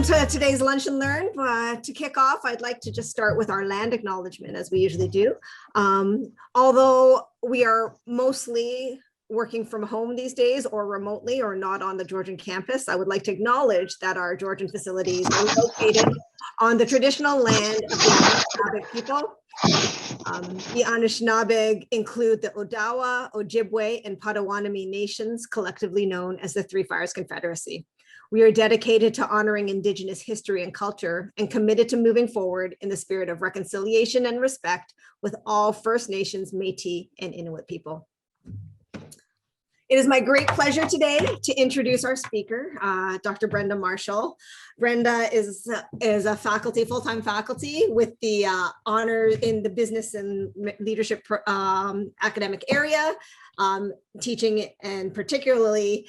to today's Lunch and Learn. To kick off, I'd like to just start with our land acknowledgement, as we usually do. Although we are mostly working from home these days or remotely or not on the Georgian campus, I would like to acknowledge that our Georgian facilities are located on the traditional land of the Anishinaabe people. The Anishinaabe include the Odawa, Ojibwe, and Potawatomi nations, collectively known as the Three Fires Confederacy. We are dedicated to honoring Indigenous history and culture and committed to moving forward in the spirit of reconciliation and respect with all First Nations, Métis, and Inuit people. It is my great pleasure today to introduce our speaker, Dr. Brenda Marshall. Brenda is a faculty, full-time faculty with the honor in the business and leadership academic area, teaching and particularly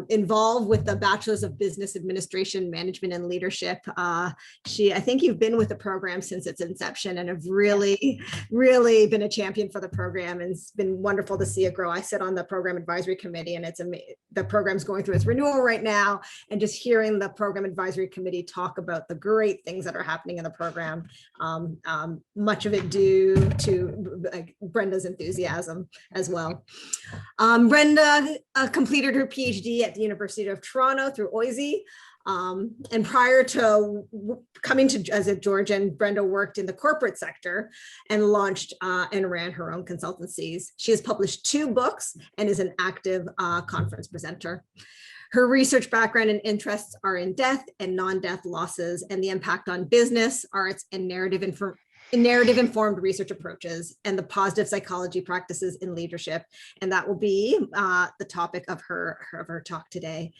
involved with the Bachelor's of Business Administration, Management and Leadership. I think you've been with the program since its inception and have really been a champion for the program, and it's been wonderful to see it grow. I sit on the program advisory committee, and the program's going through its renewal right now, and just hearing the program advisory committee talk about the great things that are happening in the program, much of it due to Brenda's enthusiasm as well. Brenda completed her PhD at the University of Toronto through OISE. And prior to coming to as a Georgian, Brenda worked in the corporate sector and launched and ran her own consultancies. She has published 2 books and is an active conference presenter. Her research background and interests are in death and non-death losses and the impact on business, arts, and narrative-informed research approaches and the positive psychology practices in leadership. And that will be the topic of her talk today.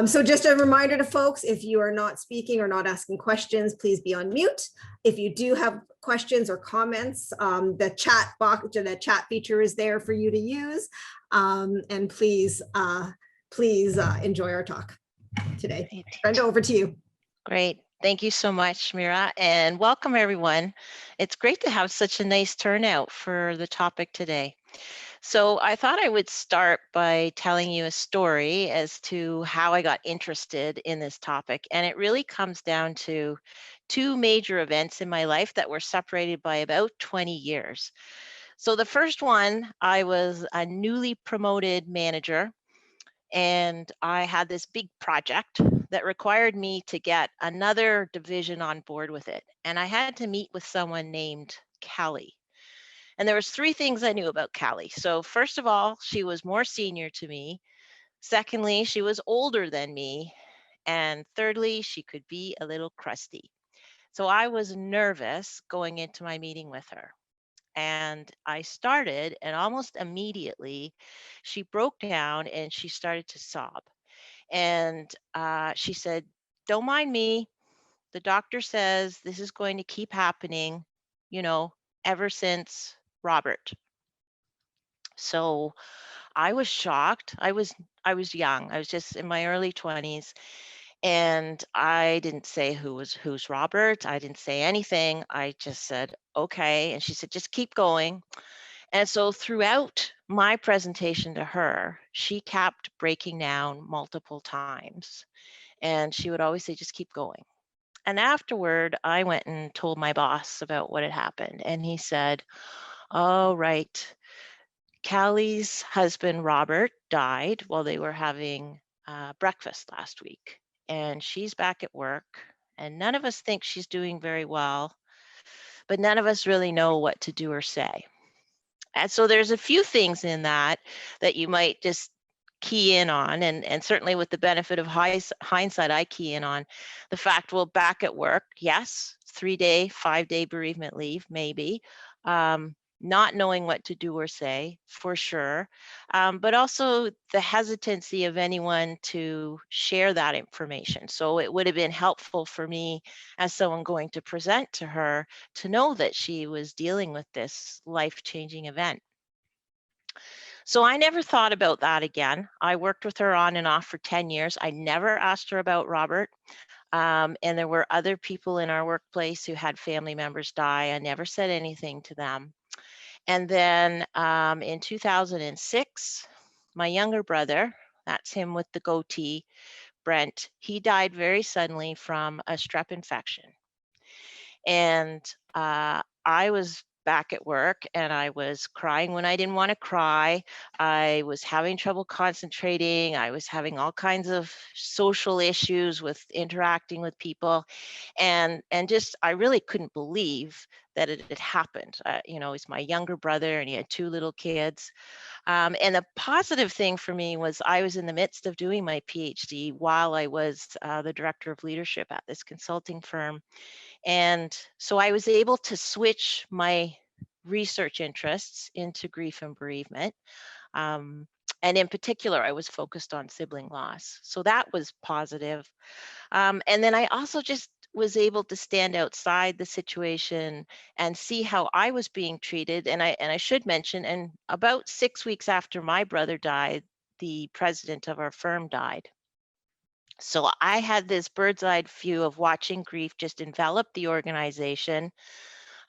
So just a reminder to folks, if you are not speaking or not asking questions, please be on mute. If you do have questions or comments, the chat box, the chat feature is there for you to use. And please enjoy our talk today. Great. Brenda, over to you. Great. Thank you so much, Mira, and welcome everyone. It's great to have such a nice turnout for the topic today. So I thought I would start by telling you a story as to how I got interested in this topic. And it really comes down to 2 major events in my life that were separated by about 20 years. So the first one, I was a newly promoted manager, and I had this big project that required me to get another division on board with it. And I had to meet with someone named Callie. And there was 3 things I knew about Callie. So first of all, she was more senior to me. Secondly, she was older than me. And thirdly, she could be a little crusty. So I was nervous going into my meeting with her. And I started, and almost immediately, she broke down and she started to sob. And she said, "Don't mind me. The doctor says this is going to keep happening, ever since Robert." So I was shocked. I was young. I was just in my early 20s, and I didn't say who's Robert. I didn't say anything. I just said, "Okay." And she said, "Just keep going." And so throughout my presentation to her, she kept breaking down multiple times. And she would always say, "Just keep going." And afterward, I went and told my boss about what had happened. And he said, "Oh, right. Callie's husband, Robert, died while they were having breakfast last week. And she's back at work. And none of us think she's doing very well. But none of us really know what to do or say." And so there's a few things in that you might just key in on, and certainly with the benefit of hindsight, I key in on the fact, well, back at work, yes, 3-day, 5-day bereavement leave, maybe, not knowing what to do or say, for sure, but also the hesitancy of anyone to share that information. So it would have been helpful for me as someone going to present to her to know that she was dealing with this life-changing event. So I never thought about that again. I worked with her on and off for 10 years. I never asked her about Robert. And there were other people in our workplace who had family members die. I never said anything to them. And then in 2006, my younger brother, that's him with the goatee, Brent, he died very suddenly from a strep infection. And I was back at work and I was crying when I didn't want to cry. I was having trouble concentrating. I was having all kinds of social issues with interacting with people. And just I really couldn't believe that it had happened. He's my younger brother and he had two little kids. And the positive thing for me was I was in the midst of doing my PhD while I was the director of leadership at this consulting firm. And so I was able to switch my research interests into grief and bereavement. Um, and in particular, I was focused on sibling loss. So that was positive. And then I also just was able to stand outside the situation and see how I was being treated. And I should mention, and about 6 weeks after my brother died, the president of our firm died. So I had this bird's eye view of watching grief just envelop the organization.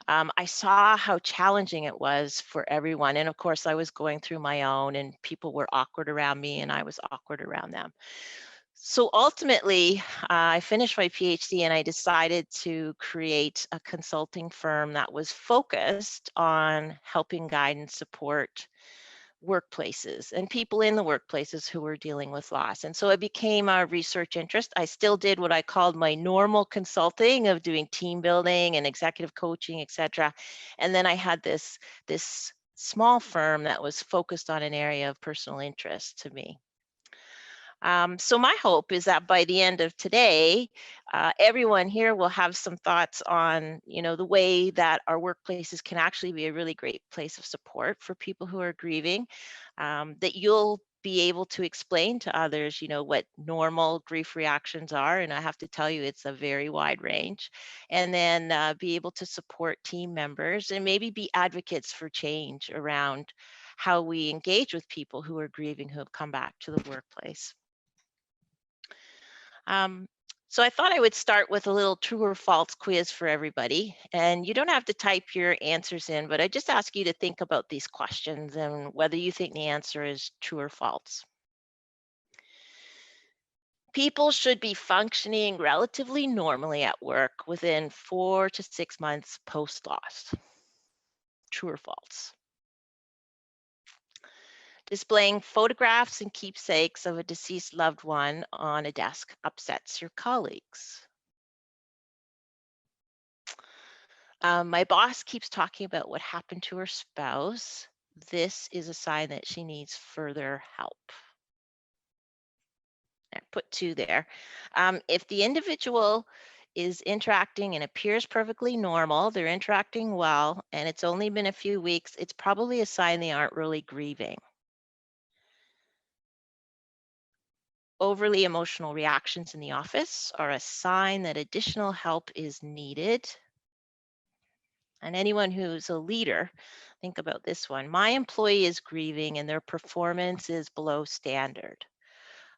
I saw how challenging it was for everyone. And of course, I was going through my own, and people were awkward around me, and I was awkward around them. So ultimately, I finished my PhD and I decided to create a consulting firm that was focused on helping guide and support workplaces and people in the workplaces who were dealing with loss. And so it became a research interest. I still did what I called my normal consulting of doing team building and executive coaching, etc. And then I had this small firm that was focused on an area of personal interest to me. So my hope is that by the end of today, everyone here will have some thoughts on, the way that our workplaces can actually be a really great place of support for people who are grieving, that you'll be able to explain to others, what normal grief reactions are. And I have to tell you, it's a very wide range. And then be able to support team members and maybe be advocates for change around how we engage with people who are grieving, who have come back to the workplace. Um, so I thought I would start with a little true or false quiz for everybody. And you don't have to type your answers in, but I just ask you to think about these questions and whether you think the answer is true or false. People should be functioning relatively normally at work within 4 to 6 months post-loss. True or false? Displaying photographs and keepsakes of a deceased loved one on a desk upsets your colleagues. My boss keeps talking about what happened to her spouse. This is a sign that she needs further help. I put 2 there. If the individual is interacting and appears perfectly normal, they're interacting well, and it's only been a few weeks, it's probably a sign they aren't really grieving. Overly emotional reactions in the office are a sign that additional help is needed. And anyone who's a leader, think about this one. My employee is grieving and their performance is below standard.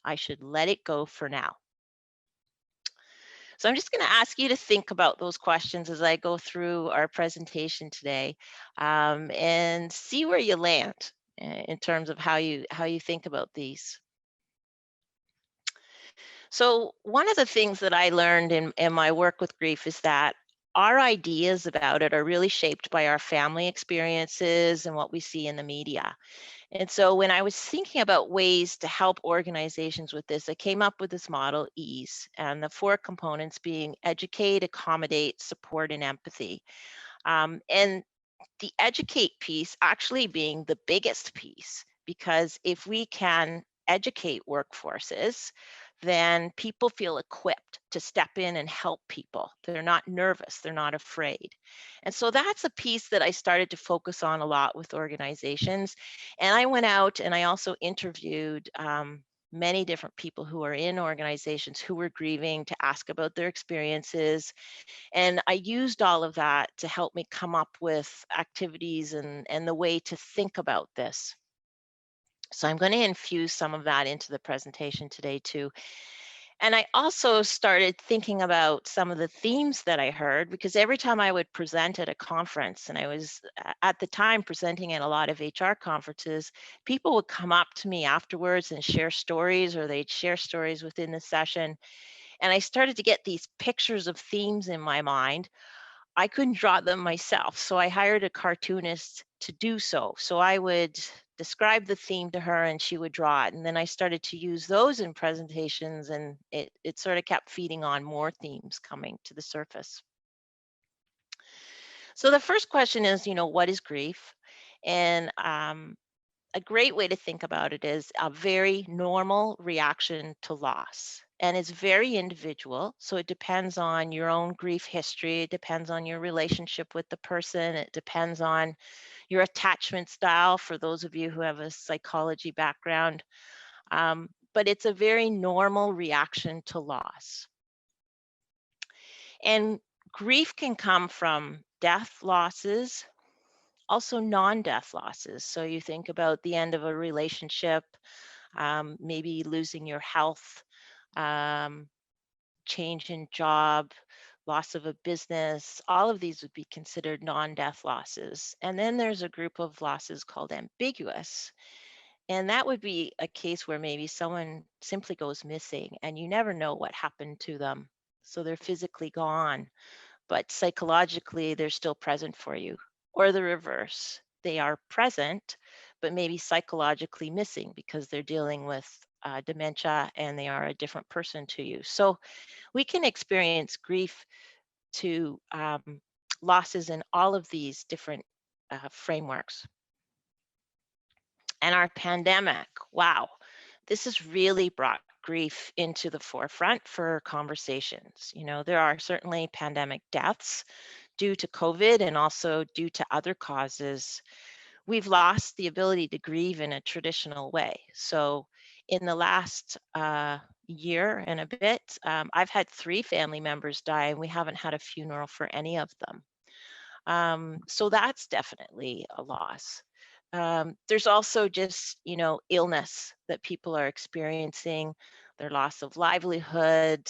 I should let it go for now. So I'm just going to ask you to think about those questions as I go through our presentation today, and see where you land in terms of how you think about these. So one of the things that I learned in my work with grief is that our ideas about it are really shaped by our family experiences and what we see in the media. And so when I was thinking about ways to help organizations with this, I came up with this model, EASE, and the 4 components being educate, accommodate, support, and empathy. And the educate piece actually being the biggest piece, because if we can educate workforces, then people feel equipped to step in and help people. They're not nervous, they're not afraid. And so that's a piece that I started to focus on a lot with organizations. And I went out and I also interviewed many different people who are in organizations who were grieving to ask about their experiences. And I used all of that to help me come up with activities and the way to think about this. So I'm going to infuse some of that into the presentation today too. And I also started thinking about some of the themes that I heard, because every time I would present at a conference, and I was at the time presenting at a lot of HR conferences, people would come up to me afterwards and share stories, or they'd share stories within the session. And I started to get these pictures of themes in my mind. I couldn't draw them myself, so I hired a cartoonist to do so. So I would describe the theme to her and she would draw it. And then I started to use those in presentations, and it sort of kept feeding on more themes coming to the surface. So the first question is, what is grief? And a great way to think about it is a very normal reaction to loss. And it's very individual. So it depends on your own grief history. It depends on your relationship with the person. It depends on your attachment style, for those of you who have a psychology background. But it's a very normal reaction to loss. And grief can come from death losses, also non-death losses. So you think about the end of a relationship, maybe losing your health, um, change in job, loss of a business. All of these would be considered non-death losses. And then there's a group of losses called ambiguous. And that would be a case where maybe someone simply goes missing and you never know what happened to them. So they're physically gone, but psychologically they're still present for you. Or the reverse, they are present, but maybe psychologically missing because they're dealing with dementia and they are a different person to you. So we can experience grief to losses in all of these different frameworks. And our pandemic, wow, this has really brought grief into the forefront for conversations. There are certainly pandemic deaths due to COVID and also due to other causes. We've lost the ability to grieve in a traditional way. So in the last year and a bit, I've had 3 family members die and we haven't had a funeral for any of them. So that's definitely a loss. There's also just, illness that people are experiencing, their loss of livelihood,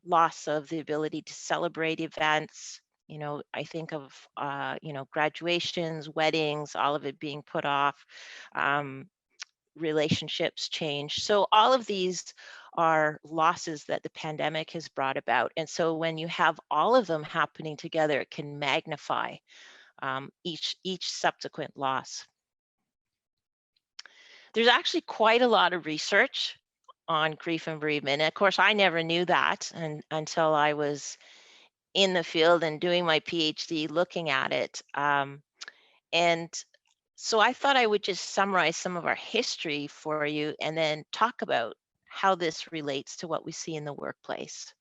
loss of the ability to celebrate events. I think of, graduations, weddings, all of it being put off, um, relationships change. So all of these are losses that the pandemic has brought about. And so when you have all of them happening together, it can magnify each subsequent loss. There's actually quite a lot of research on grief and bereavement. And of course, I never knew that until I was in the field and doing my PhD looking at it. And so I thought I would just summarize some of our history for you and then talk about how this relates to what we see in the workplace.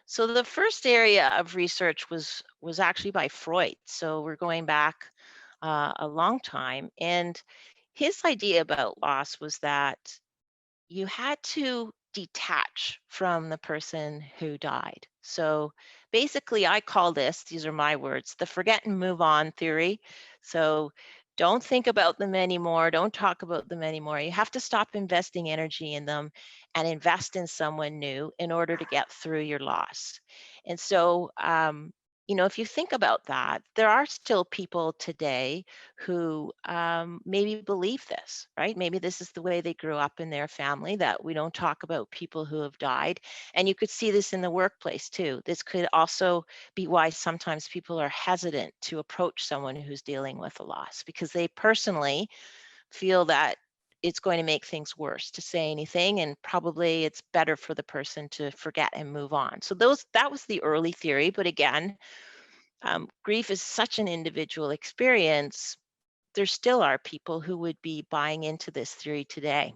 So the first area of research was actually by Freud. So we're going back a long time, and his idea about loss was that you had to detach from the person who died. So basically, I call this, these are my words, the forget and move on theory. So don't think about them anymore. Don't talk about them anymore. You have to stop investing energy in them and invest in someone new in order to get through your loss. And so, if you think about that, there are still people today who maybe believe this, right? Maybe this is the way they grew up in their family, that we don't talk about people who have died. And you could see this in the workplace too. This could also be why sometimes people are hesitant to approach someone who's dealing with a loss, because they personally feel that it's going to make things worse to say anything, and probably it's better for the person to forget and move on. So that was the early theory. But again, grief is such an individual experience. There still are people who would be buying into this theory today.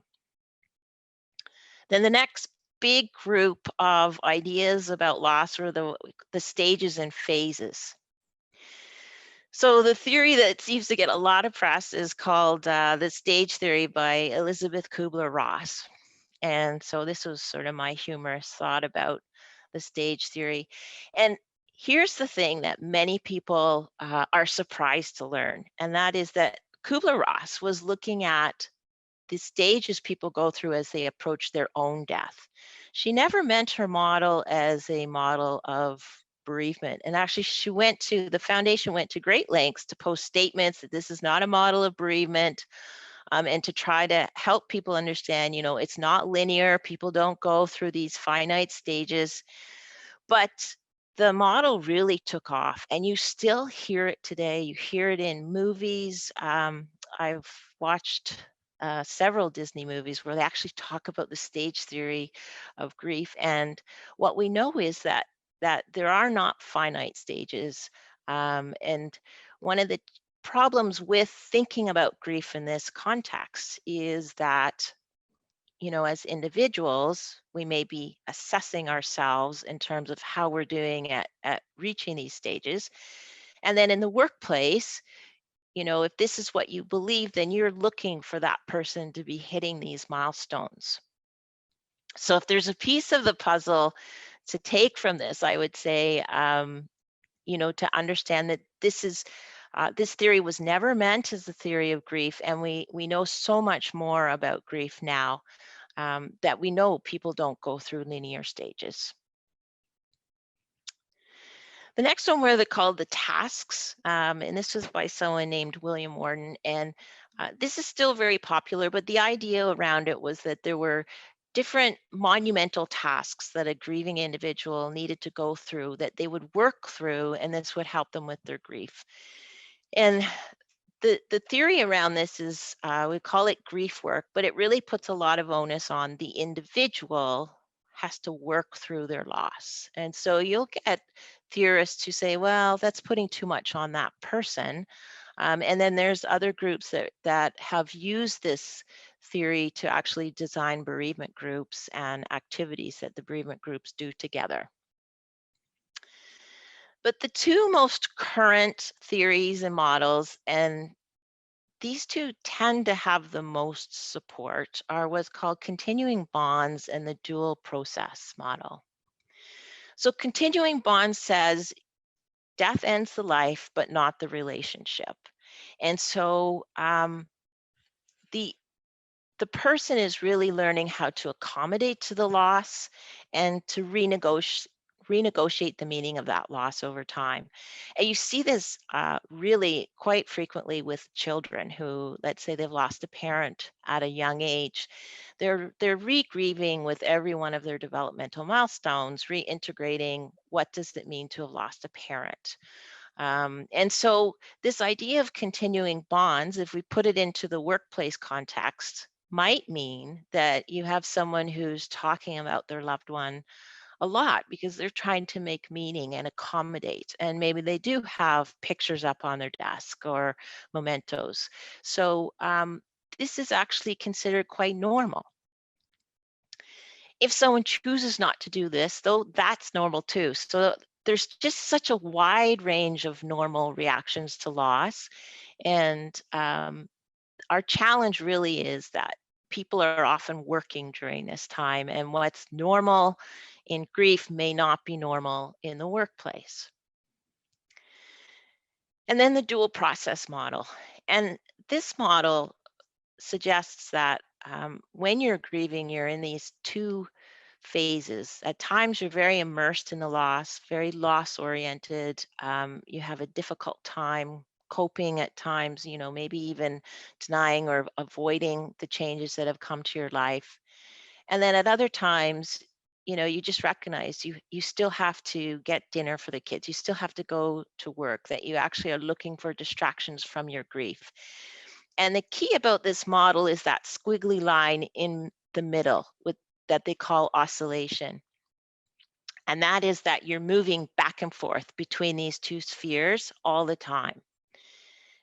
Then the next big group of ideas about loss are the stages and phases. So the theory that seems to get a lot of press is called the stage theory by Elizabeth Kubler-Ross. And so this was sort of my humorous thought about the stage theory. And here's the thing that many people are surprised to learn, and that is that Kubler-Ross was looking at the stages people go through as they approach their own death. She never meant her model as a model of bereavement. And actually, the foundation went to great lengths to post statements that this is not a model of bereavement, and to try to help people understand, it's not linear. People don't go through these finite stages. But the model really took off, and you still hear it today. You hear it in movies. I've watched several Disney movies where they actually talk about the stage theory of grief. And what we know is that there are not finite stages. And one of the problems with thinking about grief in this context is that, as individuals, we may be assessing ourselves in terms of how we're doing at reaching these stages. And then in the workplace, if this is what you believe, then you're looking for that person to be hitting these milestones. So if there's a piece of the puzzle to take from this, I would say, to understand that this theory was never meant as a theory of grief, and we know so much more about grief now, that we know people don't go through linear stages. The next one were called the tasks, and this was by someone named William Warden. And this is still very popular, but the idea around it was that there were different monumental tasks that a grieving individual needed to go through, that they would work through, and this would help them with their grief. And the theory around this is, we call it grief work, but it really puts a lot of onus on the individual has to work through their loss. And so you'll get theorists who say, well, that's putting too much on that person. And then there's other groups that have used this theory to actually design bereavement groups and activities that the bereavement groups do together. But the two most current theories and models, and these two tend to have the most support, are what's called continuing bonds and the dual process model. So continuing bonds says death ends the life, but not the relationship. And so the person is really learning how to accommodate to the loss and to renegotiate the meaning of that loss over time. And you see this really quite frequently with children who, let's say they've lost a parent at a young age. They're re-grieving with every one of their developmental milestones, reintegrating what does it mean to have lost a parent. And so this idea of continuing bonds, if we put it into the workplace context, might mean that you have someone who's talking about their loved one a lot because they're trying to make meaning and accommodate. And maybe they do have pictures up on their desk or mementos. So this is actually considered quite normal. If someone chooses not to do this, though, that's normal too. So there's just such a wide range of normal reactions to loss. And our challenge really is that people are often working during this time, and what's normal in grief may not be normal in the workplace. And then the dual process model. And this model suggests that when you're grieving, you're in these two phases. At times, you're very immersed in the loss, very loss oriented. You have a difficult time coping at times, maybe even denying or avoiding the changes that have come to your life. And then at other times, you just recognize you still have to get dinner for the kids. You still have to go to work, that you actually are looking for distractions from your grief. And the key about this model is that squiggly line in the middle with that they call oscillation. And that is that you're moving back and forth between these two spheres all the time.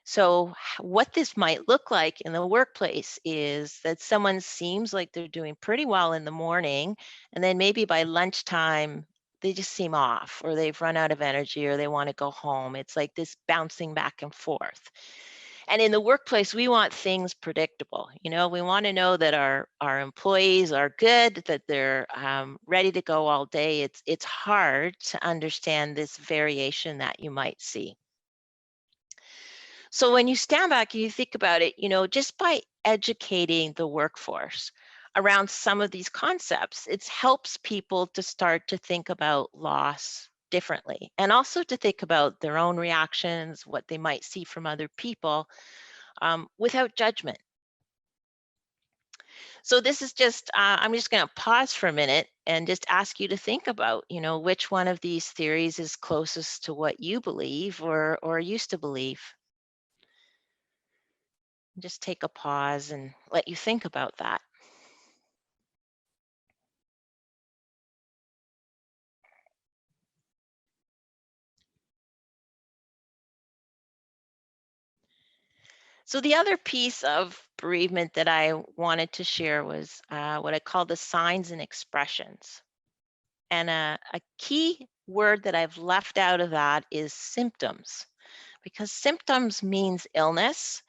So what this might look like in the workplace is that someone seems like they're doing pretty well in the morning, and then maybe by lunchtime, they just seem off, or they've run out of energy, or they want to go home. It's like this bouncing back and forth. And in the workplace, we want things predictable. We want to know that our employees are good, that they're ready to go all day. It's hard to understand this variation that you might see. So when you stand back and you think about it, just by educating the workforce around some of these concepts, it helps people to start to think about loss differently, and also to think about their own reactions, what they might see from other people, without judgment. So this is just, I'm just going to pause for a minute and just ask you to think about, which one of these theories is closest to what you believe or used to believe. Just take a pause and let you think about that. So the other piece of bereavement that I wanted to share was what I call the signs and expressions. And a key word that I've left out of that is symptoms, because symptoms means illness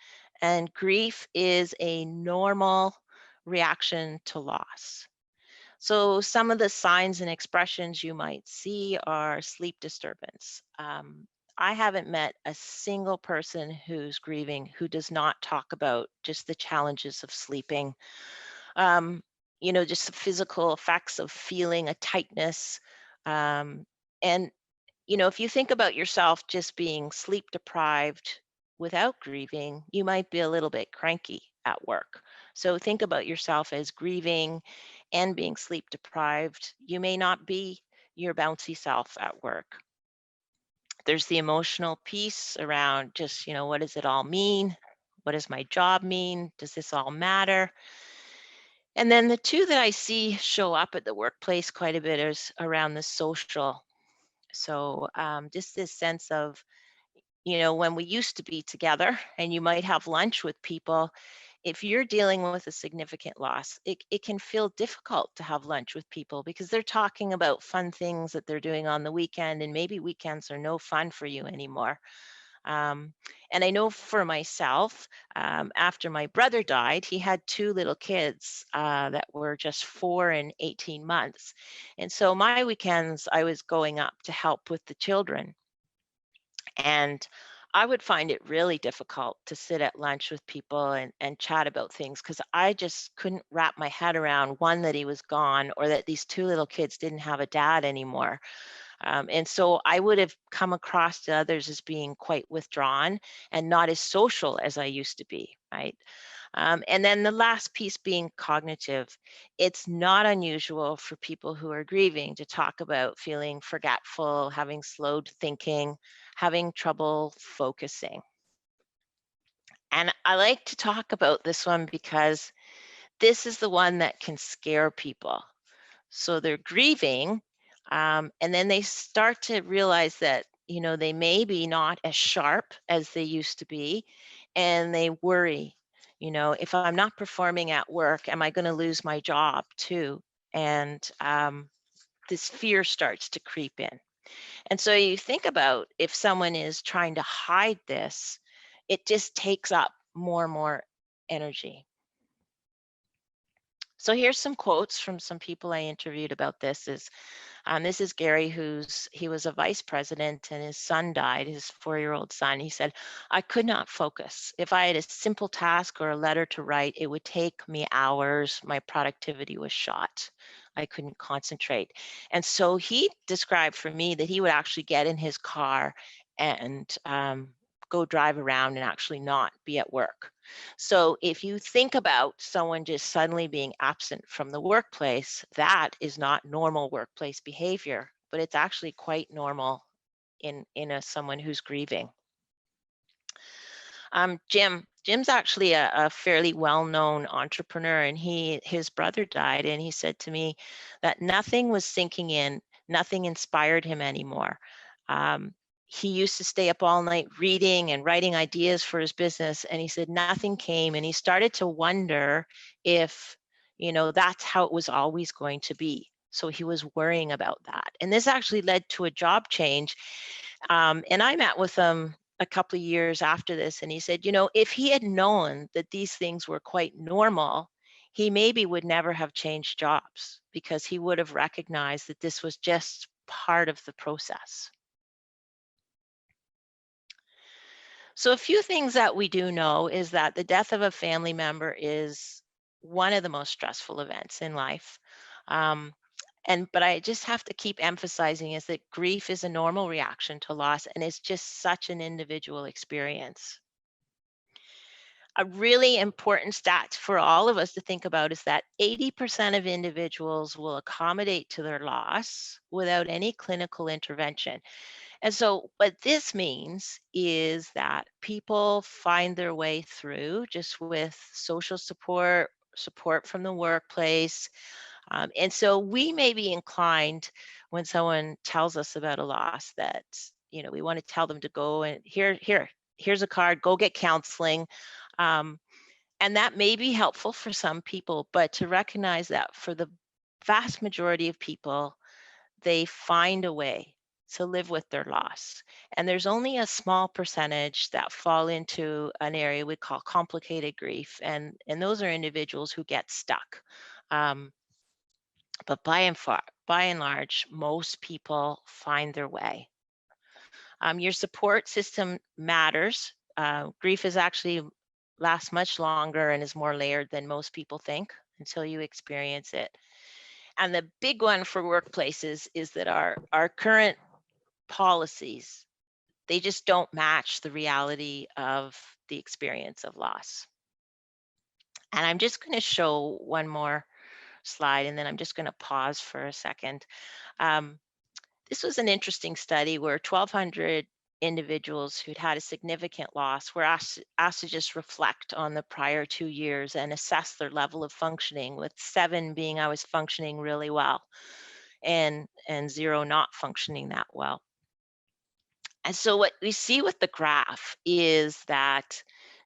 and grief is a normal reaction to loss. So some of the signs and expressions you might see are sleep disturbance. I haven't met a single person who's grieving who does not talk about just the challenges of sleeping. Um, just the physical effects of feeling a tightness. And if you think about yourself just being sleep deprived without grieving, you might be a little bit cranky at work. So think about yourself as grieving and being sleep deprived. You may not be your bouncy self at work. There's the emotional piece around just, what does it all mean? What does my job mean? Does this all matter? And then the two that I see show up at the workplace quite a bit is around the social. So just this sense of, when we used to be together and you might have lunch with people, if you're dealing with a significant loss, it can feel difficult to have lunch with people because they're talking about fun things that they're doing on the weekend, and maybe weekends are no fun for you anymore. Um, and I know for myself, after my brother died, he had two little kids that were just 4 and 18 months. And so my weekends, I was going up to help with the children. And I would find it really difficult to sit at lunch with people and chat about things because I just couldn't wrap my head around, one, that he was gone, or that these two little kids didn't have a dad anymore. And so I would have come across to others as being quite withdrawn and not as social as I used to be, right? And then the last piece being cognitive. It's not unusual for people who are grieving to talk about feeling forgetful, having slowed thinking, having trouble focusing. And I like to talk about this one because this is the one that can scare people. So they're grieving, and then they start to realize that, they may be not as sharp as they used to be, and they worry, if I'm not performing at work, am I going to lose my job too? And this fear starts to creep in. And so you think about if someone is trying to hide this, it just takes up more and more energy. So here's some quotes from some people I interviewed about this. This is Gary, he was a vice president and his son died, his 4-year-old son. He said, I could not focus. If I had a simple task or a letter to write, it would take me hours. My productivity was shot. I couldn't concentrate. And so he described for me that he would actually get in his car and go drive around and actually not be at work. So if you think about someone just suddenly being absent from the workplace, that is not normal workplace behavior, but it's actually quite normal in someone who's grieving. Jim's actually a fairly well-known entrepreneur, and his brother died, and he said to me that nothing was sinking in, nothing inspired him anymore. He used to stay up all night reading and writing ideas for his business, and he said nothing came, and he started to wonder if, that's how it was always going to be. So he was worrying about that. And this actually led to a job change. And I met with him a couple of years after this, and he said, if he had known that these things were quite normal, he maybe would never have changed jobs because he would have recognized that this was just part of the process. So a few things that we do know is that the death of a family member is one of the most stressful events in life. Um, but I just have to keep emphasizing is that grief is a normal reaction to loss and it's just such an individual experience. A really important stat for all of us to think about is that 80% of individuals will accommodate to their loss without any clinical intervention. And so, what this means is that people find their way through just with social support, support from the workplace. And so, we may be inclined when someone tells us about a loss that, we want to tell them to go and here's a card, go get counseling. Um, and that may be helpful for some people, but to recognize that for the vast majority of people, they find a way to live with their loss. And there's only a small percentage that fall into an area we call complicated grief. And those are individuals who get stuck. Um, but by and large, most people find their way. Your support system matters. Grief is actually lasts much longer and is more layered than most people think until you experience it. And the big one for workplaces is that our current policies, they just don't match the reality of the experience of loss. And I'm just going to show one more slide, and then I'm just going to pause for a second. Um, This was an interesting study where 1,200 individuals who'd had a significant loss were asked to just reflect on the prior 2 years and assess their level of functioning, with 7 being I was functioning really well and 0 not functioning that well. And so what we see with the graph is that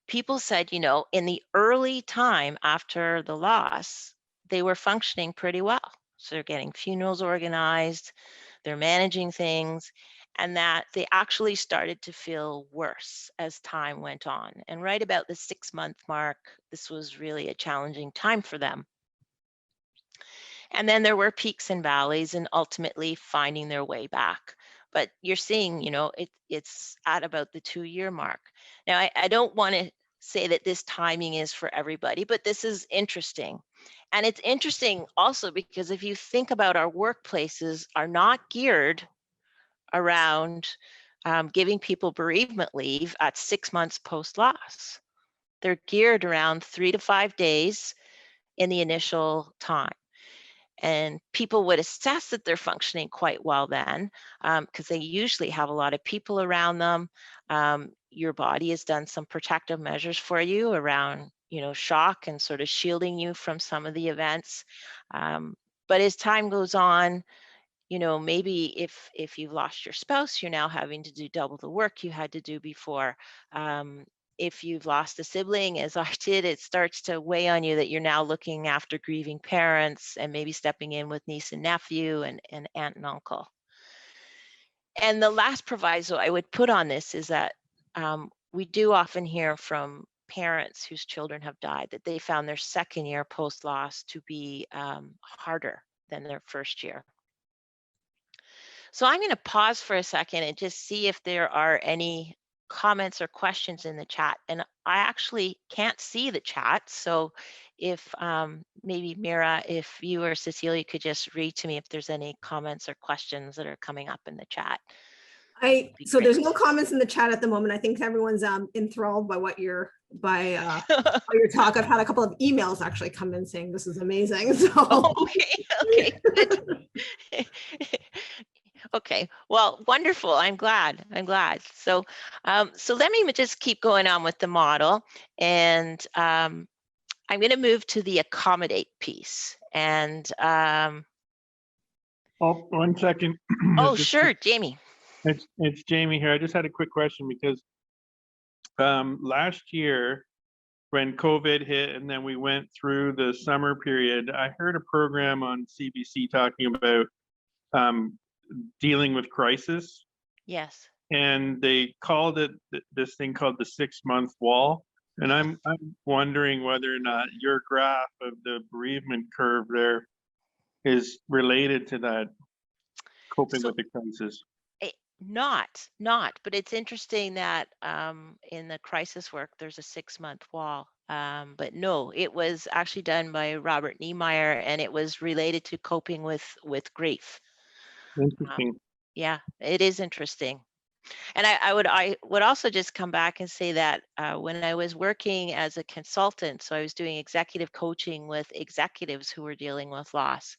people said, in the early time after the loss, they were functioning pretty well. So they're getting funerals organized, they're managing things, and that they actually started to feel worse as time went on. And right about the 6-month mark, this was really a challenging time for them. And then there were peaks and valleys and ultimately finding their way back. But you're seeing, it's at about the 2-year mark. Now, I don't want to say that this timing is for everybody, but this is interesting. And it's interesting also because if you think about our workplaces are not geared around giving people bereavement leave at 6 months post loss. They're geared around 3 to 5 days in the initial time. And people would assess that they're functioning quite well then, because they usually have a lot of people around them. Your body has done some protective measures for you around, shock and sort of shielding you from some of the events. But as time goes on, maybe if you've lost your spouse, you're now having to do double the work you had to do before. If you've lost a sibling, as I did, it starts to weigh on you that you're now looking after grieving parents and maybe stepping in with niece and nephew and aunt and uncle. And the last proviso I would put on this is that we do often hear from parents whose children have died that they found their second year post-loss to be harder than their first year. So I'm going to pause for a second and just see if there are any comments or questions in the chat. And I actually can't see the chat. So if maybe Mira, if you or Cecilia could just read to me if there's any comments or questions that are coming up in the chat. So Great. there's no comments in the chat at the moment. I think everyone's enthralled by what you're by your talk. I've had a couple of emails actually come in saying this is amazing. So okay, good. Okay, well, wonderful. I'm glad. So, so let me just keep going on with the model, and I'm going to move to the accommodate piece. And oh, 1 second. oh, sure, Jamie. It's Jamie here. I just had a quick question because last year when COVID hit and then we went through the summer period, I heard a program on CBC talking about dealing with crisis. Yes. And they called it this thing called the 6-month wall. And I'm wondering whether or not your graph of the bereavement curve there is related to that, coping with the crisis. Not, but it's interesting that in the crisis work, there's a 6-month wall. But no, it was actually done by Robert Niemeyer, and it was related to coping with grief. Interesting. Yeah, it is interesting. And I would also just come back and say that when I was working as a consultant, so I was doing executive coaching with executives who were dealing with loss,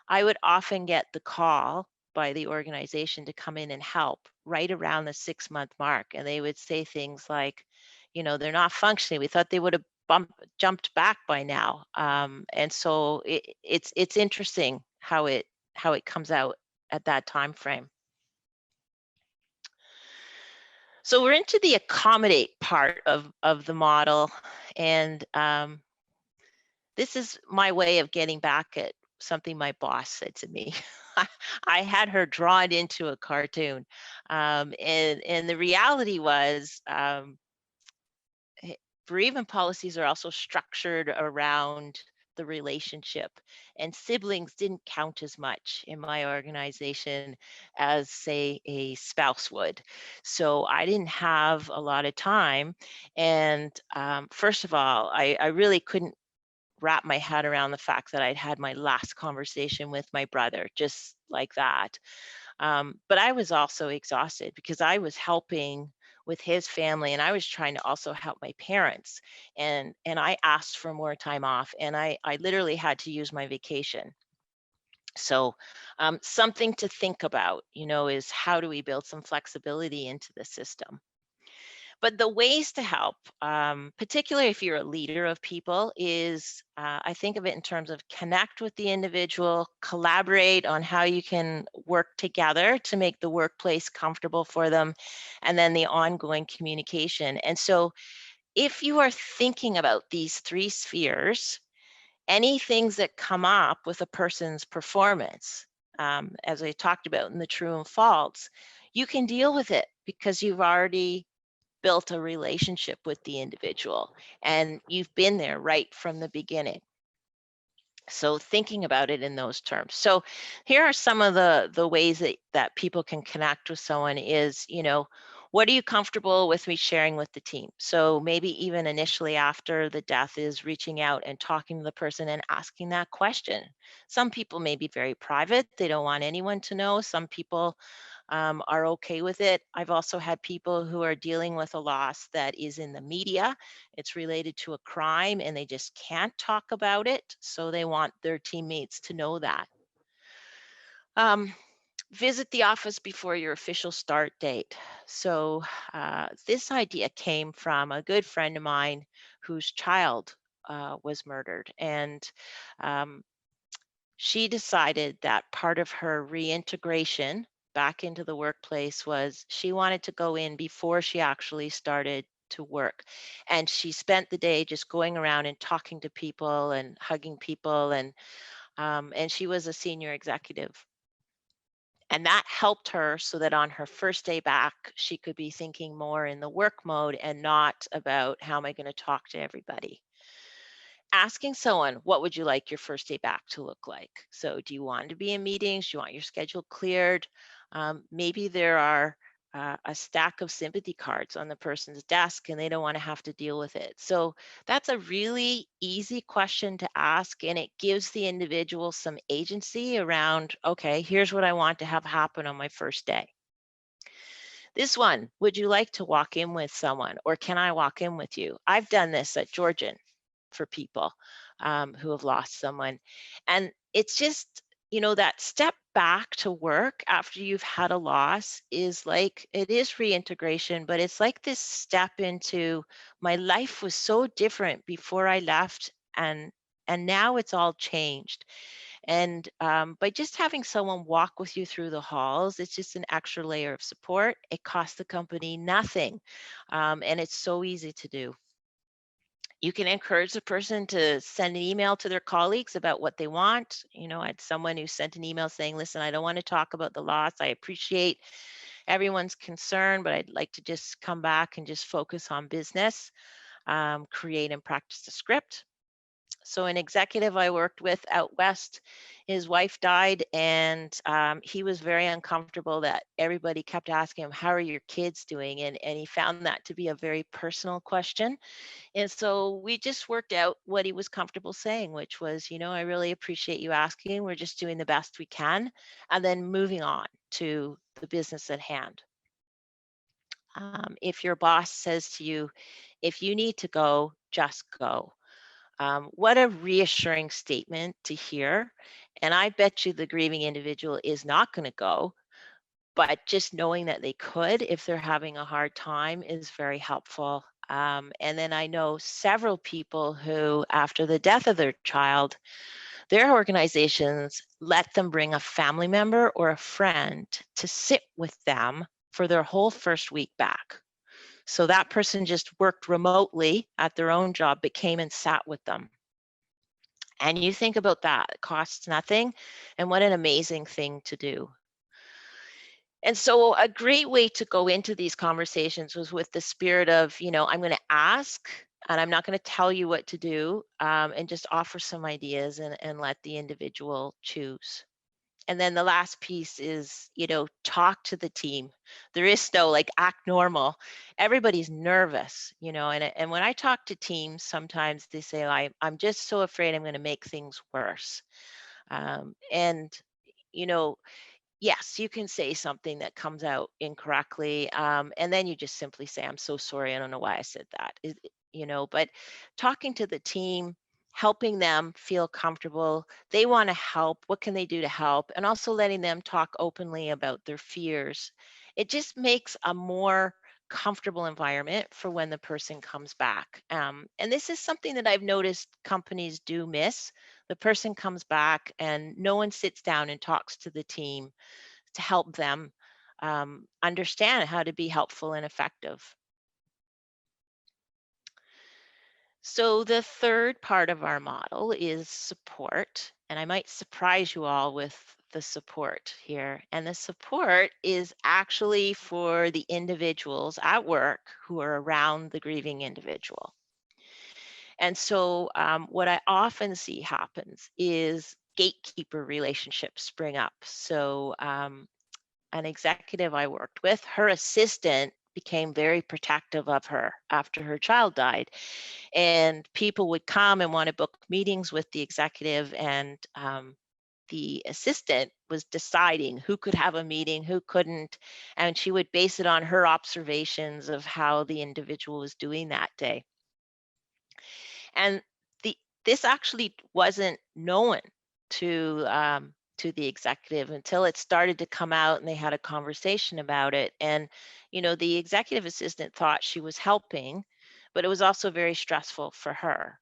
I would often get the call by the organization to come in and help right around the 6-month mark. And they would say things like, they're not functioning. We thought they would have jumped back by now. And so it's interesting how it comes out at that time frame. So we're into the accommodate part of the model. And this is my way of getting back at something my boss said to me. I had her draw it into a cartoon. And the reality was bereavement policies are also structured around the relationship, and siblings didn't count as much in my organization as, say, a spouse would. So I didn't have a lot of time. And first of all, I really couldn't wrap my head around the fact that I'd had my last conversation with my brother just like that. But I was also exhausted because I was helping with his family, and I was trying to also help my parents. And I asked for more time off, and I literally had to use my vacation. So something to think about, is how do we build some flexibility into the system? But the ways to help, particularly if you're a leader of people, is I think of it in terms of connect with the individual, collaborate on how you can work together to make the workplace comfortable for them, and then the ongoing communication. And so if you are thinking about these 3 spheres, any things that come up with a person's performance, as I talked about in the true and false, you can deal with it because you've already built a relationship with the individual and you've been there right from the beginning. So thinking about it in those terms. So here are some of the ways that people can connect with someone is, what are you comfortable with me sharing with the team? So maybe even initially after the death is reaching out and talking to the person and asking that question. Some people may be very private. They don't want anyone to know. Some people are okay with it. I've also had people who are dealing with a loss that is in the media. It's related to a crime and they just can't talk about it. So they want their teammates to know that. Visit the office before your official start date. So this idea came from a good friend of mine whose child was murdered. And she decided that part of her reintegration back into the workplace was she wanted to go in before she actually started to work. And she spent the day just going around and talking to people and hugging people. And she was a senior executive. And that helped her so that on her first day back, she could be thinking more in the work mode and not about how am I going to talk to everybody. Asking someone, what would you like your first day back to look like? So do you want to be in meetings? Do you want your schedule cleared? Maybe there are a stack of sympathy cards on the person's desk and they don't want to have to deal with it. So that's a really easy question to ask, and it gives the individual some agency around, okay, here's what I want to have happen on my first day. This one, would you like to walk in with someone, or can I walk in with you? I've done this at Georgian for people who have lost someone. And it's just, that step back to work after you've had a loss is like, it is reintegration, but it's like this step into my life was so different before I left, and now it's all changed. And by just having someone walk with you through the halls, it's just an extra layer of support. It costs the company nothing. And it's so easy to do. You can encourage the person to send an email to their colleagues about what they want. I had someone who sent an email saying, listen, I don't want to talk about the loss. I appreciate everyone's concern, but I'd like to just come back and just focus on business, create and practice the script. So an executive I worked with out west, his wife died, and he was very uncomfortable that everybody kept asking him, how are your kids doing? And he found that to be a very personal question. And so we just worked out what he was comfortable saying, which was, I really appreciate you asking. We're just doing the best we can. And then moving on to the business at hand. If your boss says to you, if you need to go, just go. What a reassuring statement to hear. And I bet you the grieving individual is not going to go, but just knowing that they could if they're having a hard time is very helpful. And then I know several people who, after the death of their child, their organizations let them bring a family member or a friend to sit with them for their whole first week back. So that person just worked remotely at their own job, but came and sat with them. And you think about that, it costs nothing. And what an amazing thing to do. And so a great way to go into these conversations was with the spirit of, I'm going to ask, and I'm not going to tell you what to do, and just offer some ideas and let the individual choose. And then the last piece is, talk to the team. There is no act normal. Everybody's nervous, and when I talk to teams, sometimes they say, I'm just so afraid I'm going to make things worse. And, you know, yes, you can say something that comes out incorrectly, and then you just simply say, I'm so sorry, I don't know why I said that. But talking to the team, helping them feel comfortable, they want to help, what can they do to help, and also letting them talk openly about their fears. It just makes a more comfortable environment for when the person comes back. And this is something that I've noticed companies do miss. The person comes back and no one sits down and talks to the team to help them understand how to be helpful and effective. So the third part of our model is support, and I might surprise you all with the support here. And the support is actually for the individuals at work who are around the grieving individual. And so what I often see happens is gatekeeper relationships spring up. So an executive I worked with, her assistant became very protective of her after her child died. And people would come and want to book meetings with the executive, and the assistant was deciding who could have a meeting, who couldn't. And she would base it on her observations of how the individual was doing that day. And this actually wasn't known to the executive until it started to come out and they had a conversation about it. And the executive assistant thought she was helping, but it was also very stressful for her.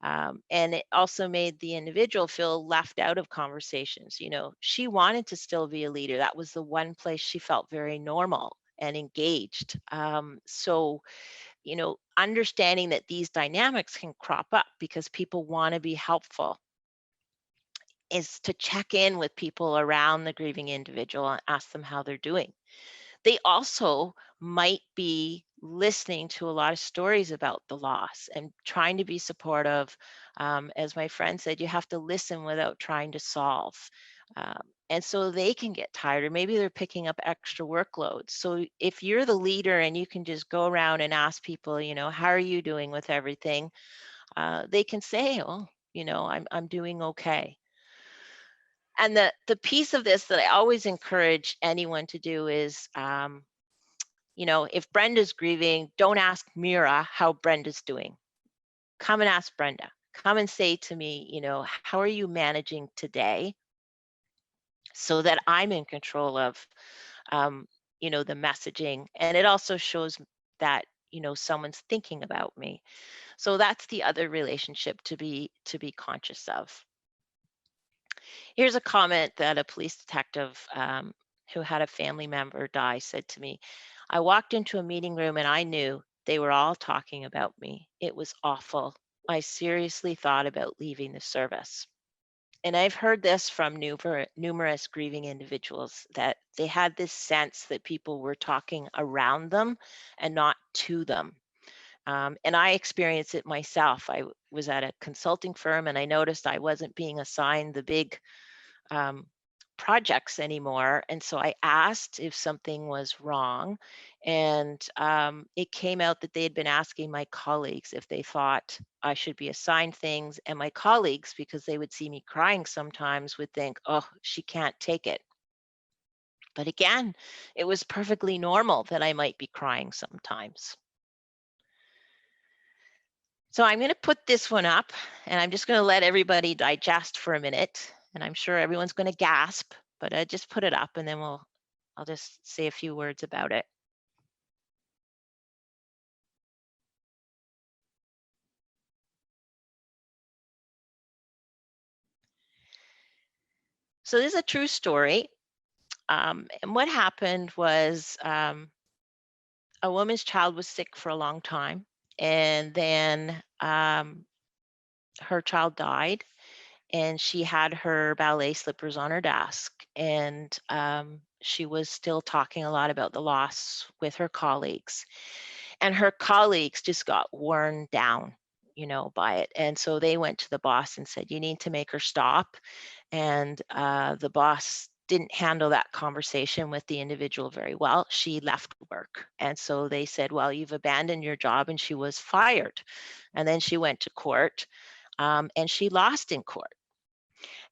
And it also made the individual feel left out of conversations. She wanted to still be a leader. That was the one place she felt very normal and engaged. So understanding that these dynamics can crop up because people want to be helpful is to check in with people around the grieving individual and ask them how they're doing. They also might be listening to a lot of stories about the loss and trying to be supportive. As my friend said, you have to listen without trying to solve. And so they can get tired, or maybe they're picking up extra workloads. So if you're the leader and you can just go around and ask people, how are you doing with everything? They can say, oh, I'm doing okay. And the piece of this that I always encourage anyone to do is, if Brenda's grieving, don't ask Mira how Brenda's doing. Come and ask Brenda. Come and say to me, how are you managing today? So that I'm in control of, the messaging. And it also shows that, someone's thinking about me. So that's the other relationship to be conscious of. Here's a comment that a police detective who had a family member die said to me. I walked into a meeting room and I knew they were all talking about me. It was awful. I seriously thought about leaving the service. And I've heard this from numerous grieving individuals, that they had this sense that people were talking around them and not to them. And I experienced it myself. I was at a consulting firm and I noticed I wasn't being assigned the big projects anymore. And so I asked if something was wrong. And it came out that they had been asking my colleagues if they thought I should be assigned things. And my colleagues, because they would see me crying sometimes, would think, oh, she can't take it. But again, it was perfectly normal that I might be crying sometimes. So I'm going to put this one up and I'm just going to let everybody digest for a minute. And I'm sure everyone's going to gasp, but I just put it up and then I'll just say a few words about it. So this is a true story. And what happened was a woman's child was sick for a long time. And then her child died. And she had her ballet slippers on her desk, and she was still talking a lot about the loss with her colleagues, and her colleagues just got worn down, by it. And so they went to the boss and said, you need to make her stop. And the boss didn't handle that conversation with the individual very well. She left work. And so they said, well, you've abandoned your job, and she was fired. And then she went to court, and she lost in court.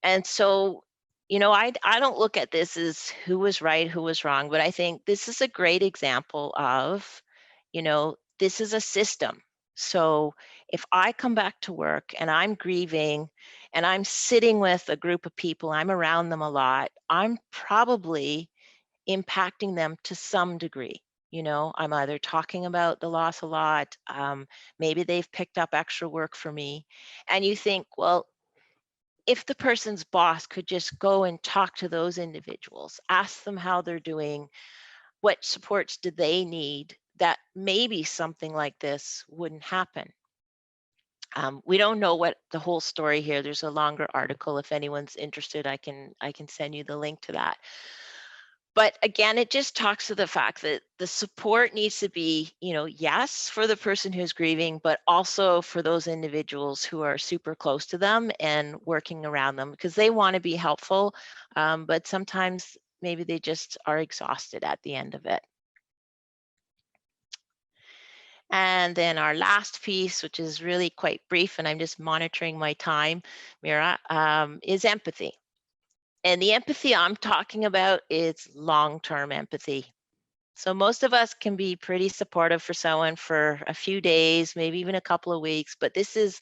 And so, I don't look at this as who was right, who was wrong, but I think this is a great example of, this is a system. So if I come back to work and I'm grieving and I'm sitting with a group of people, I'm around them a lot, I'm probably impacting them to some degree. I'm either talking about the loss a lot, maybe they've picked up extra work for me. And you think, well, if the person's boss could just go and talk to those individuals, ask them how they're doing, what supports do they need, that maybe something like this wouldn't happen. We don't know what the whole story here. There's a longer article. If anyone's interested, I can send you the link to that. But again, it just talks to the fact that the support needs to be, yes, for the person who's grieving, but also for those individuals who are super close to them and working around them, because they want to be helpful, but sometimes maybe they just are exhausted at the end of it. And then our last piece, which is really quite brief, and I'm just monitoring my time, Mira, is empathy. And the empathy I'm talking about is long-term empathy. So most of us can be pretty supportive for someone for a few days, maybe even a couple of weeks, but this is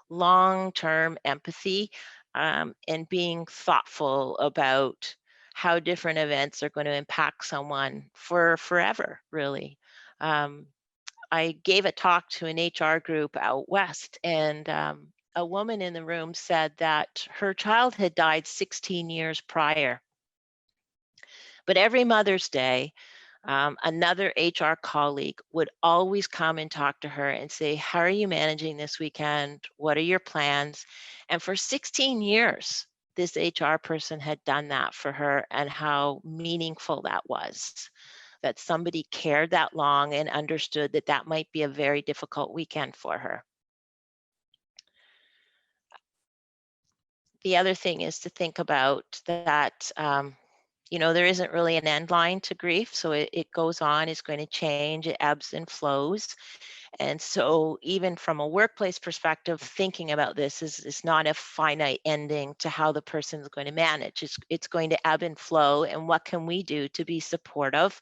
long-term empathy, and being thoughtful about how different events are going to impact someone for forever, really. I gave a talk to an HR group out west, and a woman in the room said that her child had died 16 years prior. But every Mother's Day, another HR colleague would always come and talk to her and say, how are you managing this weekend? What are your plans? And for 16 years, this HR person had done that for her, and how meaningful that was, that somebody cared that long and understood that that might be a very difficult weekend for her. The other thing is to think about that, there isn't really an end line to grief. So it goes on, it's going to change, it ebbs and flows. And so even from a workplace perspective, thinking about this is not a finite ending to how the person is going to manage. It's going to ebb and flow. And what can we do to be supportive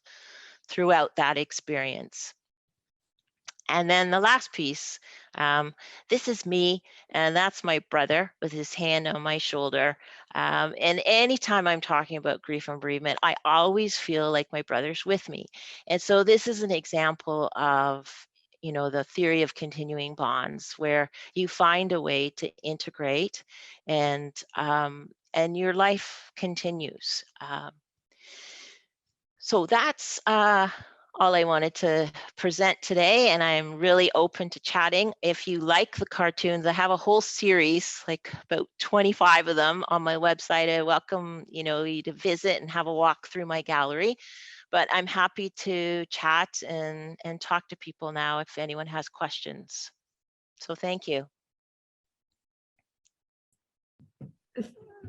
throughout that experience? And then the last piece, this is me, and that's my brother with his hand on my shoulder. And anytime I'm talking about grief and bereavement, I always feel like my brother's with me. And so this is an example of, the theory of continuing bonds, where you find a way to integrate, and your life continues. So that's all I wanted to present today, and I'm really open to chatting. If you like the cartoons, I have a whole series, like about 25 of them on my website. I welcome you to visit and have a walk through my gallery. but I'm happy to chat and talk to people now if anyone has questions. So thank you.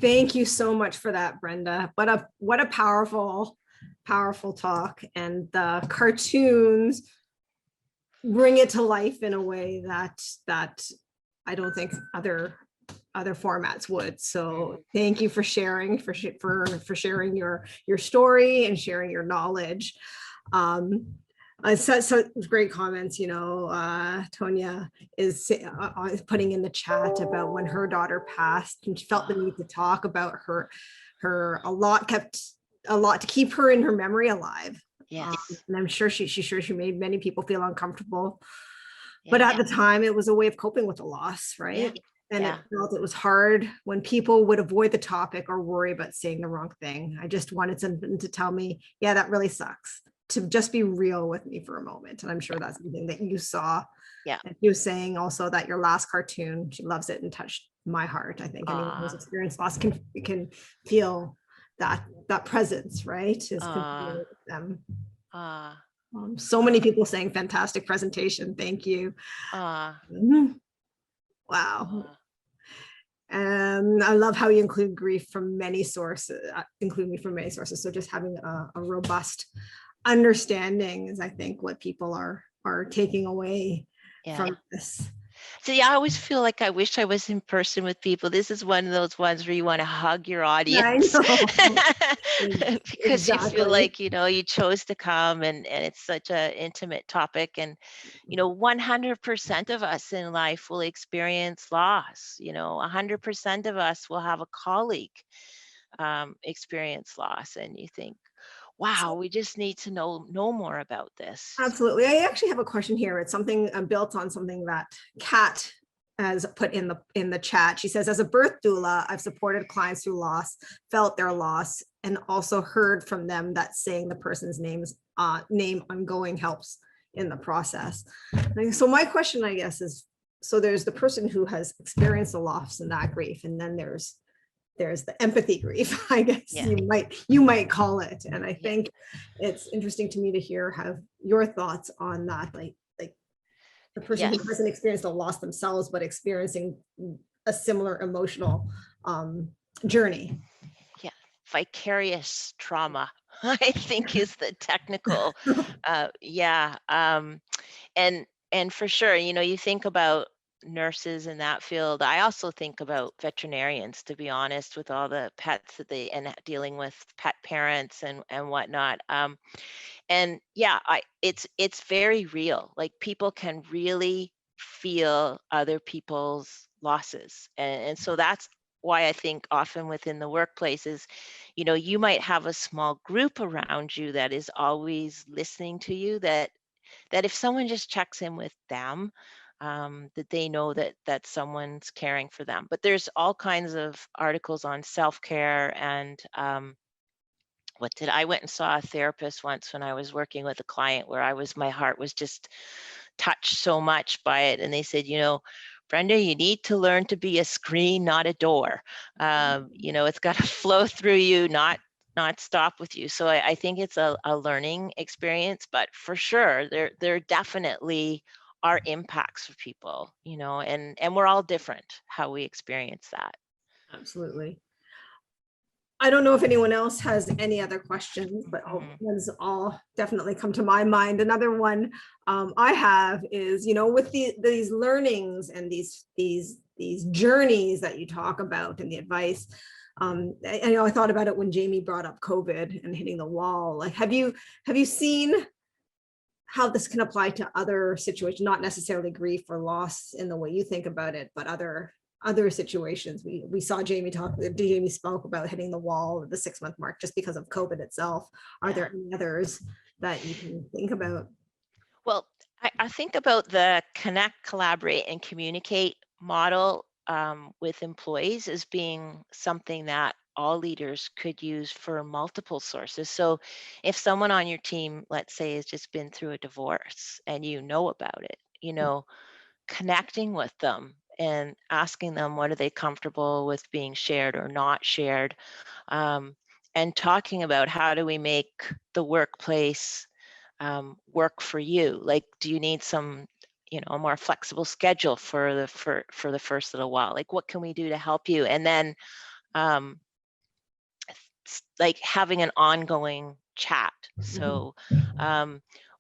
Thank you so much for that, Brenda. What a powerful talk, and the cartoons bring it to life in a way that I don't think other formats would. So thank you for sharing sharing your story and sharing your knowledge. So great comments. Tonya is putting in the chat about when her daughter passed, and she felt the need to talk about her a lot to keep her in her memory alive. Yes. And I'm sure she made many people feel uncomfortable. Yeah. But at the time, it was a way of coping with the loss, right? Yeah. And it was hard when people would avoid the topic or worry about saying the wrong thing. I just wanted something to tell me, yeah, that really sucks, to just be real with me for a moment. And I'm sure that's something that you saw. Yeah. And you saying also that your last cartoon, she loves it and touched my heart. I think anyone who's experienced loss can feel that presence, right? Is with them. So many people saying fantastic presentation. Thank you. Wow. And I love how you include grief from many sources, include me from many sources. So just having a robust understanding is, I think, what people are taking away from this. So yeah, I always feel like I wish I was in person with people. This is one of those ones where you want to hug your audience. Because you feel like, you chose to come, and it's such an intimate topic. And, 100% of us in life will experience loss. 100% of us will have a colleague experience loss. And you think, wow, we just need to know more about this. Absolutely. I actually have a question here. It's something built on something that Kat has put in the chat. She says, as a birth doula, I've supported clients who felt their loss, and also heard from them that saying the person's name ongoing helps in the process. So my question, I guess, is, so there's the person who has experienced the loss and that grief, and then there's the empathy grief, I guess you might call it. And I think it's interesting to me to hear your thoughts on that, like the person who hasn't experienced a loss themselves, but experiencing a similar emotional journey. Yeah, vicarious trauma, I think, is the technical. And for sure, you think about nurses in that field. I also think about veterinarians, to be honest, with all the pets that and dealing with pet parents and whatnot. And it's very real. Like, people can really feel other people's losses, and so that's why I think often within the workplaces, you might have a small group around you that is always listening to you, that if someone just checks in with them, that they know that someone's caring for them. But there's all kinds of articles on self-care, and I went and saw a therapist once when I was working with a client where my heart was just touched so much by it. And they said, Brenda, you need to learn to be a screen, not a door. It's got to flow through you, not stop with you. So I think it's a learning experience, but for sure, there definitely are impacts for people, and we're all different how we experience that. Absolutely. I don't know if anyone else has any other questions, but ones all definitely come to my mind. Another one I have is, with these learnings and these journeys that you talk about and the advice. I thought about it when Jamie brought up COVID and hitting the wall. Like, have you seen how this can apply to other situations, not necessarily grief or loss in the way you think about it, but other situations? We saw Jamie spoke about hitting the wall at the 6-month mark just because of COVID itself. Are there any others that you can think about? Well, I think about the connect, collaborate, and communicate model with employees as being something that all leaders could use for multiple sources. So if someone on your team, let's say, has just been through a divorce and you know about it, connecting with them and asking them what are they comfortable with being shared or not shared, and and talking about how do we make the workplace work for you? Like, do you need some, a more flexible schedule for the first little while? Like, what can we do to help you? And then like having an ongoing chat. So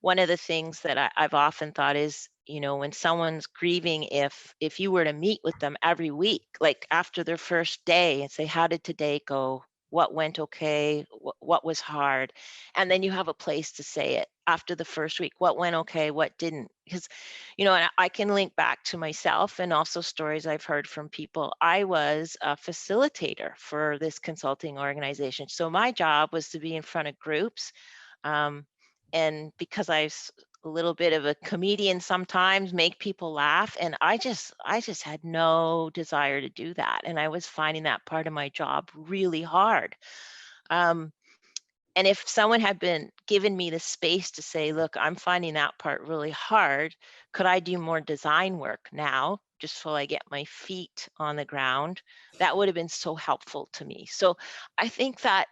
one of the things that I've often thought is, when someone's grieving, if you were to meet with them every week, like after their first day, and say, how did today go? What went okay? What was hard? And then you have a place to say it after the first week. What went okay? What didn't? Because, and I can link back to myself and also stories I've heard from people. I was a facilitator for this consulting organization. So my job was to be in front of groups. And because I was a little bit of a comedian sometimes, make people laugh. And I just had no desire to do that. And I was finding that part of my job really hard. And if someone had been given me the space to say, look, I'm finding that part really hard, could I do more design work now, just so I get my feet on the ground? That would have been so helpful to me. So I think that,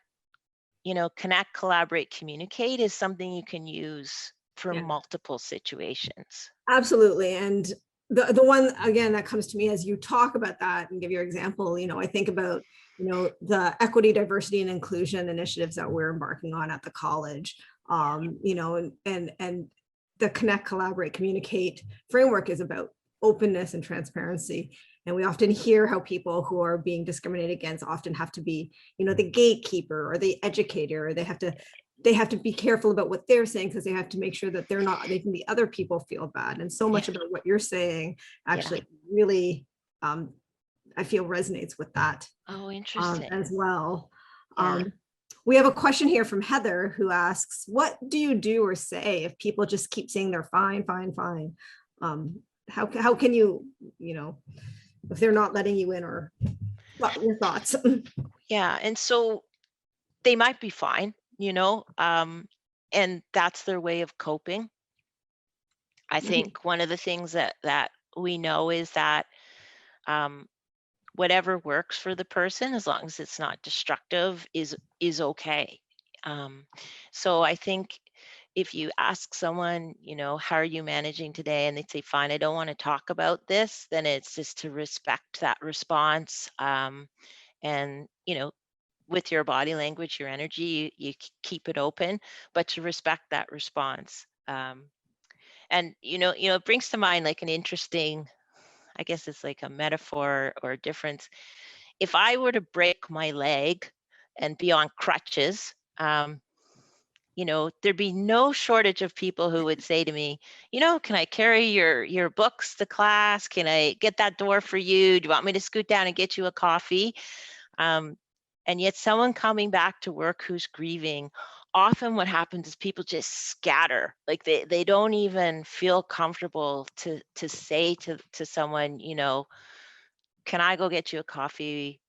connect, collaborate, communicate is something you can use for multiple situations. Absolutely. And the one, again, that comes to me as you talk about that and give your example, I think about, the equity, diversity, and inclusion initiatives that we're embarking on at the college, and the connect, collaborate, communicate framework is about openness and transparency. And we often hear how people who are being discriminated against often have to be, the gatekeeper or the educator, or they have to be careful about what they're saying because they have to make sure that they're not making the other people feel bad. And so much about what you're saying actually really, I feel resonates with that. Oh, interesting. As well. We have a question here from Heather who asks, what do you do or say if people just keep saying they're fine, fine, fine? How can you, if they're not letting you in, or what your thoughts? Yeah, and so they might be fine, and that's their way of coping. I think one of the things that we know is that whatever works for the person, as long as it's not destructive, is okay. So I think if you ask someone, how are you managing today? And they say, fine, I don't want to talk about this, then it's just to respect that response. And, with your body language, your energy, you keep it open, but to respect that response. And, it brings to mind like an interesting, I guess it's like a metaphor or a difference. If I were to break my leg and be on crutches, there'd be no shortage of people who would say to me, can I carry your books to class? Can I get that door for you? Do you want me to scoot down and get you a coffee? And yet someone coming back to work who's grieving, often what happens is people just scatter. Like they don't even feel comfortable to say to someone, can I go get you a coffee?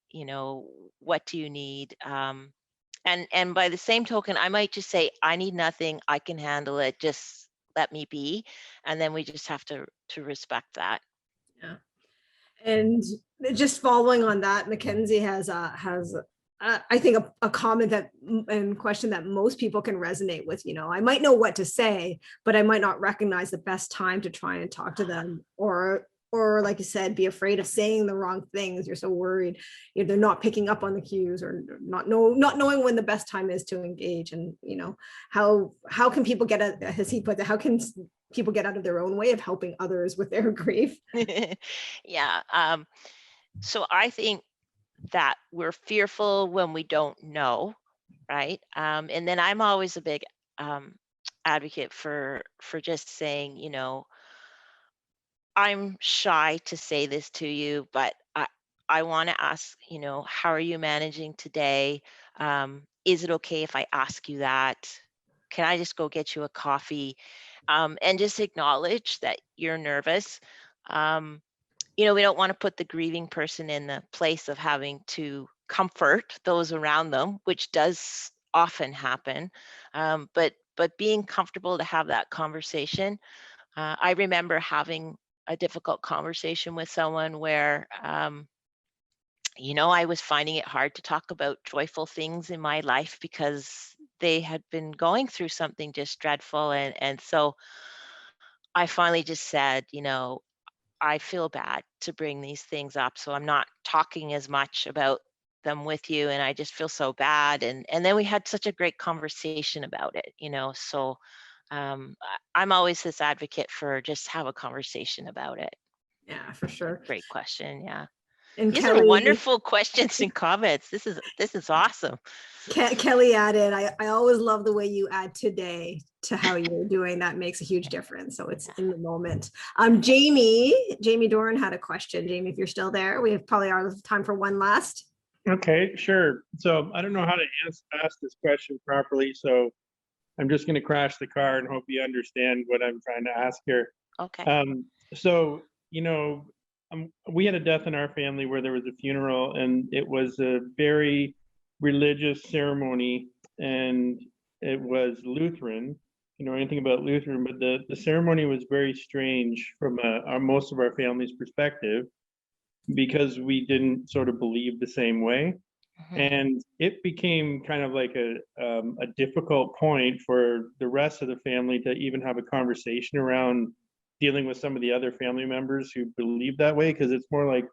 What do you need? And by the same token, I might just say, I need nothing, I can handle it, just let me be. And then we just have to respect that. Yeah. And just following on that, Mackenzie has I think a comment and question that most people can resonate with. I might know what to say, but I might not recognize the best time to try and talk to them, or like you said, be afraid of saying the wrong things. You're so worried they're not picking up on the cues, or not knowing when the best time is to engage. And how can people get out, as he puts it, how can people get out of their own way of helping others with their grief? Yeah. So I think that we're fearful when we don't know, right? And then I'm always a big advocate for just saying, I'm shy to say this to you, but I want to ask, how are you managing today? Is it okay if I ask you that? Can I just go get you a coffee? And just acknowledge that you're nervous. We don't want to put the grieving person in the place of having to comfort those around them, which does often happen. But being comfortable to have that conversation. I remember having a difficult conversation with someone where, I was finding it hard to talk about joyful things in my life because they had been going through something just dreadful. And so I finally just said, I feel bad to bring these things up, so I'm not talking as much about them with you, and I just feel so bad. And then we had such a great conversation about it, So I'm always this advocate for just have a conversation about it. Yeah, for sure. Great question. Yeah. And These are Kelly, wonderful questions and comments. This is awesome. Kelly added, I always love the way you add today to how you're doing. That makes a huge difference. So it's in the moment. Jamie Doran had a question. Jamie, if you're still there, we have probably our time for one last. Okay, sure. So I don't know how to ask this question properly, so I'm just going to crash the car and hope you understand what I'm trying to ask here. Okay. So, we had a death in our family where there was a funeral, and it was a very religious ceremony, and it was Lutheran. You know anything about Lutheran, but the ceremony was very strange from most of our family's perspective because we didn't sort of believe the same way. Mhm. And it became kind of like a difficult point for the rest of the family to even have a conversation around dealing with some of the other family members who believe that way, because it's more like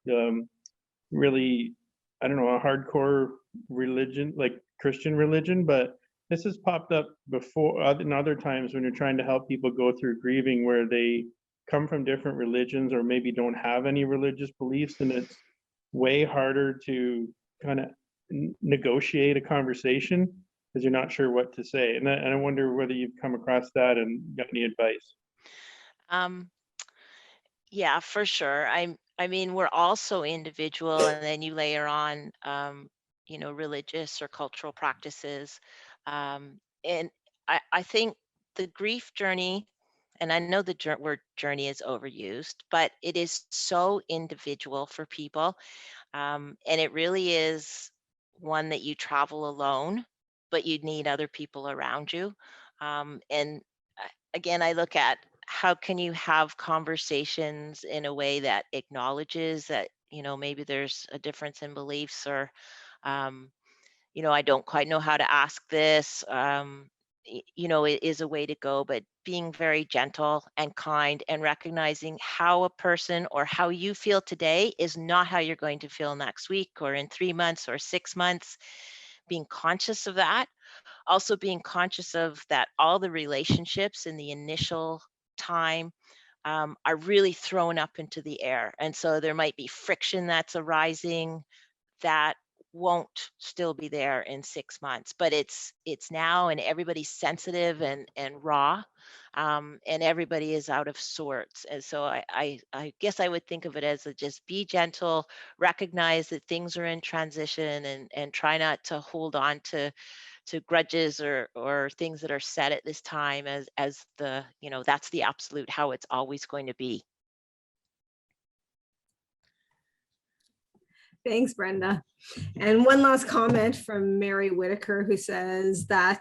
really, I don't know, a hardcore religion, like Christian religion. But this has popped up before in other times when you're trying to help people go through grieving where they come from different religions or maybe don't have any religious beliefs, and it's way harder to kind of negotiate a conversation because you're not sure what to say. And I wonder whether you've come across that and got any advice. Um, yeah, for sure. I mean, we're all so individual, and then you layer on, religious or cultural practices. And I think the grief journey, and I know the word journey is overused, but it is so individual for people. And it really is one that you travel alone, but you need other people around you. And again, I look at how can you have conversations in a way that acknowledges that, maybe there's a difference in beliefs or, um, I don't quite know how to ask this. It is a way to go, but being very gentle and kind and recognizing how a person or how you feel today is not how you're going to feel next week or in 3 months or 6 months. Being conscious of that, also being conscious of that all the relationships in the initial time are really thrown up into the air. And so there might be friction that's arising that won't still be there in 6 months, but it's now, and everybody's sensitive and raw, and everybody is out of sorts. And so I guess I would think of it as just be gentle, recognize that things are in transition, and try not to hold on to grudges or things that are said at this time as the that's the absolute how it's always going to be. Thanks, Brenda. And one last comment from Mary Whitaker, who says that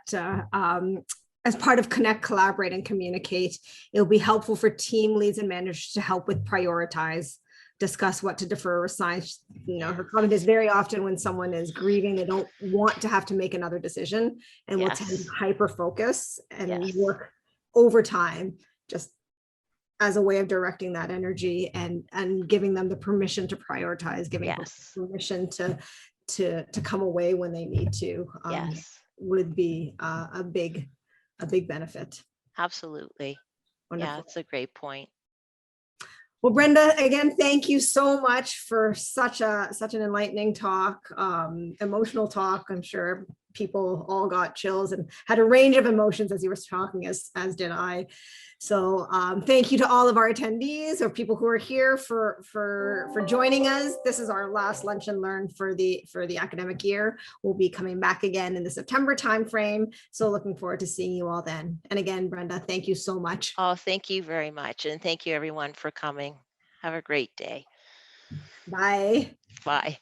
as part of Connect, Collaborate, and Communicate, it'll be helpful for team leads and managers to help with prioritize, discuss what to defer, resign. Her comment is very often when someone is grieving, they don't want to have to make another decision and will tend to hyper focus and work overtime just as a way of directing that energy and giving them the permission to prioritize, giving them permission to come away when they need to, would be a big benefit. Absolutely. Wonderful. Yeah, it's a great point. Well, Brenda, again, thank you so much for such an enlightening talk, emotional talk. I'm sure people all got chills and had a range of emotions as you were talking, as did I. So thank you to all of our attendees or people who are here for joining us. This is our last Lunch and Learn for the academic year. We'll be coming back again in the September timeframe. So looking forward to seeing you all then. And again, Brenda, thank you so much. Oh, thank you very much. And thank you everyone for coming. Have a great day. Bye. Bye.